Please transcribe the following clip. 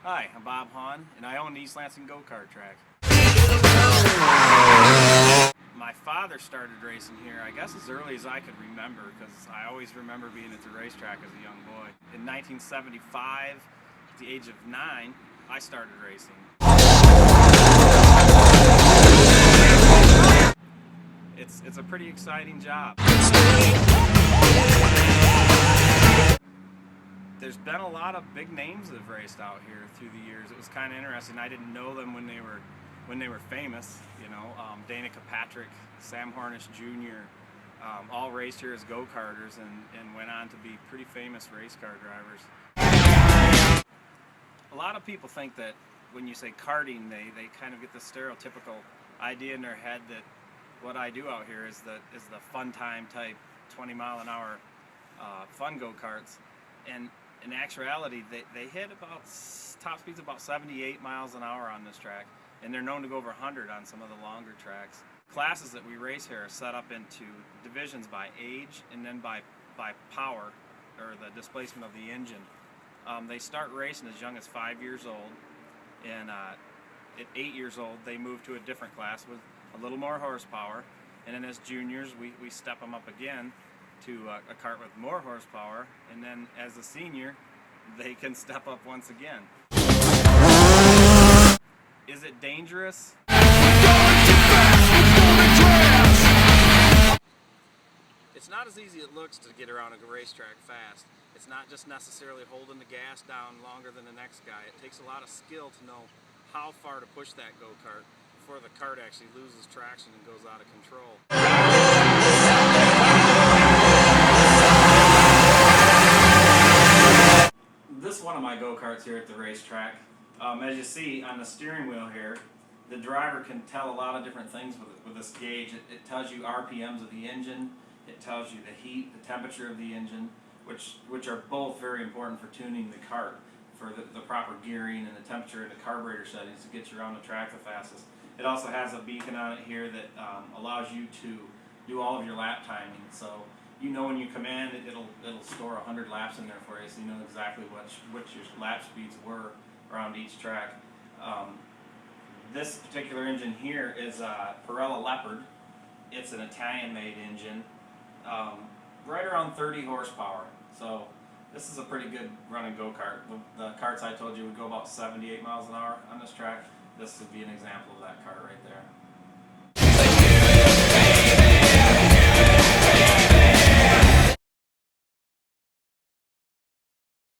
Hi, I'm Bob Hahn, and I own the East Lansing go-kart track. My father started racing here, I guess as early as I could remember, because I always remember being at the racetrack as a young boy. In 1975, at the age of 9, I started racing. It's a pretty exciting job. There's been a lot of big names that have raced out here through the years. It was kind of interesting. I didn't know them when they were famous. You know, Dana Patrick, Sam Hornish Jr. All raced here as go-karters and went on to be pretty famous race car drivers. A lot of people think that when you say karting, they kind of get this stereotypical idea in their head that what I do out here is the fun time type 20-mile-an-hour fun go-karts. And in actuality, they hit about top speeds about 78 miles an hour on this track, and they're known to go over 100 on some of the longer tracks. Classes that we race here are set up into divisions by age and then by power, or the displacement of the engine. They start racing as young as 5 years old, and at 8 years old they move to a different class with a little more horsepower, and then as juniors we step them up again to a kart with more horsepower, and then as a senior they can step up once again. Is it dangerous? It's not as easy as it looks to get around a racetrack fast. It's not just necessarily holding the gas down longer than the next guy. It takes a lot of skill to know how far to push that go-kart before the kart actually loses traction and goes out of control. This is one of my go-karts here at the racetrack. As you see on the steering wheel here, the driver can tell a lot of different things with this gauge. It tells you RPMs of the engine, it tells you the heat, the temperature of the engine, which are both very important for tuning the kart, for the proper gearing and the temperature and the carburetor settings to get you around the track the fastest. It also has a beacon on it here that allows you to do all of your lap timing. So you know when you come in, it'll store 100 laps in there for you, so you know exactly what your lap speeds were around each track. This particular engine here is a Pirella Leopard. It's an Italian-made engine, right around 30 horsepower. So this is a pretty good running go-kart. The karts I told you would go about 78 miles an hour on this track. This would be an example of that kart right there.